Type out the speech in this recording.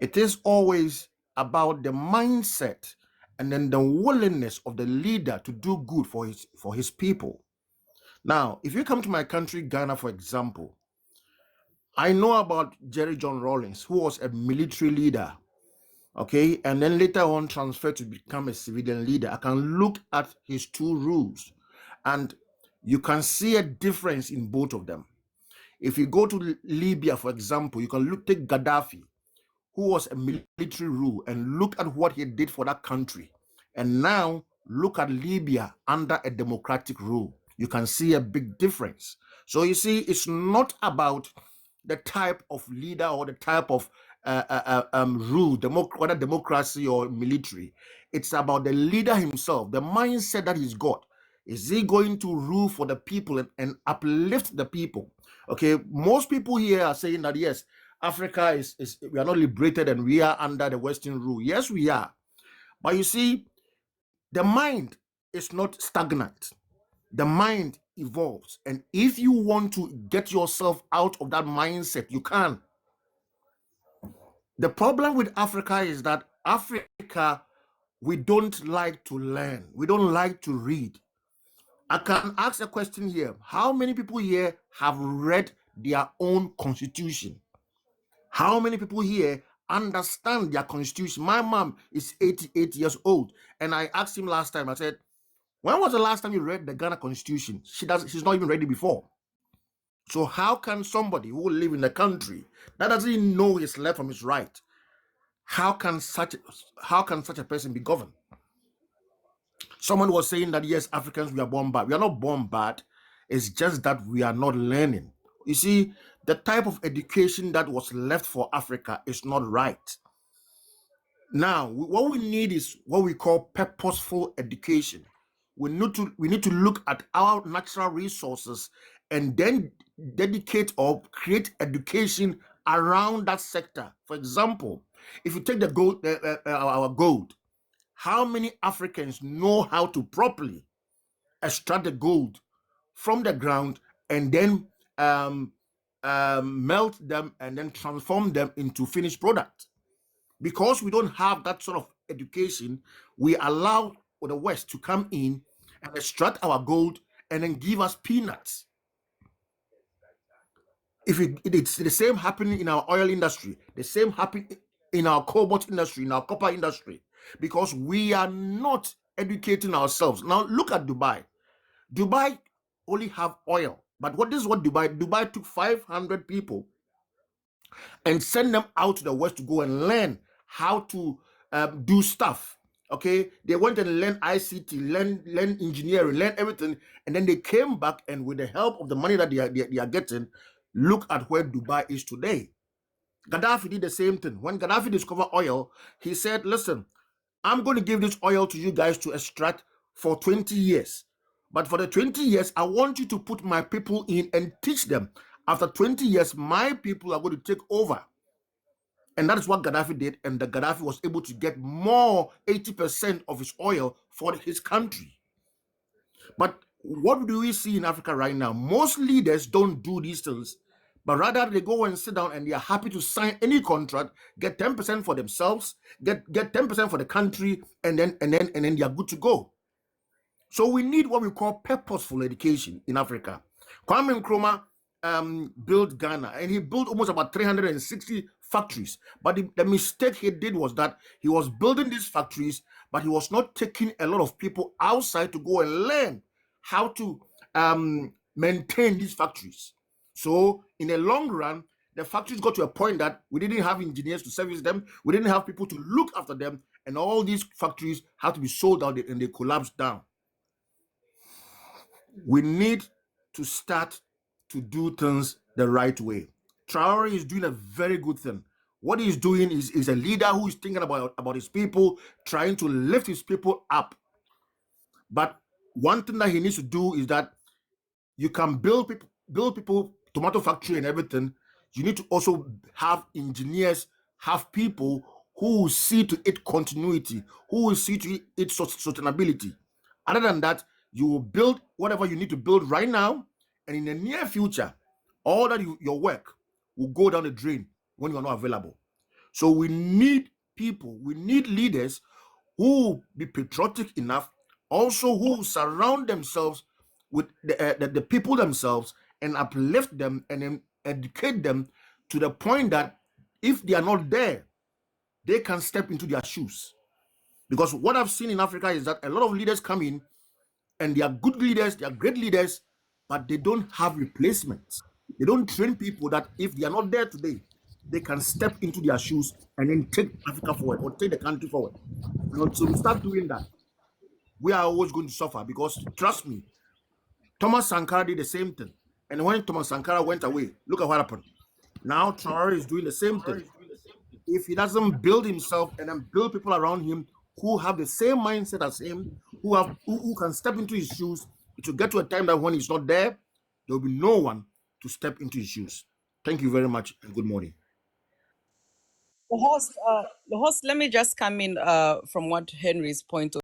It is always about the mindset and then the willingness of the leader to do good for his people. Now, if you come to my country, Ghana, for example, I know about Jerry John Rawlings, who was a military leader, okay, and then later on transferred to become a civilian leader. I can look at his two rules, and you can see a difference in both of them. If you go to Libya, for example, you can take Gaddafi, who was a military rule, and look at what he did for that country. And now look at Libya under a democratic rule. You can see a big difference. So you see, it's not about the type of leader or the type of rule, whether democracy or military. It's about the leader himself, the mindset that he's got. Is he going to rule for the people and uplift the people? Okay, most people here are saying that yes, Africa is we are not liberated and we are under the Western rule. Yes, we are. But you see, the mind is not stagnant. The mind evolves. And if you want to get yourself out of that mindset, you can. The problem with Africa is that Africa, we don't like to learn. We don't like to read. I can ask a question here. How many people here have read their own constitution? How many people here understand their constitution? My mom is 88 years old, and I asked him last time, I said, when was the last time you read the Ghana constitution? She's not even read it before. So how can somebody who live in a country that doesn't even know his left from his right, how can such a person be governed? Someone was saying that yes, Africans, we are born bad. We are not born bad. It's just that we are not learning. You see, the type of education that was left for Africa is not right. Now, what we need is what we call purposeful education. We need to look at our natural resources and then dedicate or create education around that sector. For example, if you take the gold, our gold, how many Africans know how to properly extract the gold from the ground and then melt them and then transform them into finished product? Because we don't have that sort of education, we allow the West to come in and extract our gold and then give us peanuts. It's the same happening in our oil industry, the same happening in our cobalt industry, in our copper industry, because we are not educating ourselves. Now look at Dubai. Dubai only have oil, but this is what Dubai took 500 people and sent them out to the West to go and learn how to do stuff. Okay, they went and learned ICT, learn engineering, learn everything, and then they came back, and with the help of the money that they are getting, look at where Dubai is today. Gaddafi did the same thing. When Gaddafi discovered oil, he said, listen, I'm going to give this oil to you guys to extract for 20 years. But for the 20 years, I want you to put my people in and teach them. After 20 years, my people are going to take over. And that is what Gaddafi did. And the Gaddafi was able to get more, 80% of his oil for his country. But what do we see in Africa right now? Most leaders don't do these things, but rather they go and sit down and they are happy to sign any contract, get 10% for themselves, get 10% for the country, and then they are good to go. So we need what we call purposeful education in Africa. Kwame Nkrumah built Ghana, and he built almost about 360 factories. But the mistake he did was that he was building these factories, but he was not taking a lot of people outside to go and learn how to maintain these factories. So in the long run, the factories got to a point that we didn't have engineers to service them. We didn't have people to look after them. And all these factories had to be sold out and they collapsed down. We need to start to do things the right way. Traoré is doing a very good thing. What he's doing is a leader who is thinking about his people, trying to lift his people up. But one thing that he needs to do is that you can build people, tomato factory and everything. You need to also have engineers, have people who will see to it continuity, who will see to it sustainability. Other than that, you will build whatever you need to build right now, and in the near future, all that your work will go down the drain when you are not available. So we need people, we need leaders who be patriotic enough, also who surround themselves with the people themselves and uplift them and then educate them to the point that if they are not there, they can step into their shoes. Because what I've seen in Africa is that a lot of leaders come in and they are good leaders, they are great leaders, but they don't have replacements. They don't train people that if they are not there today, they can step into their shoes and then take Africa forward or take the country forward. And until we start doing that, we are always going to suffer because trust me, Thomas Sankara did the same thing. And when Thomas Sankara went away, look at what happened. Now Traoré is doing the same thing. If he doesn't build himself and then build people around him who have the same mindset as him, who can step into his shoes, it will get to a time that when he's not there, there will be no one to step into his shoes. Thank you very much and good morning. The host, let me just come in from what Henry's point of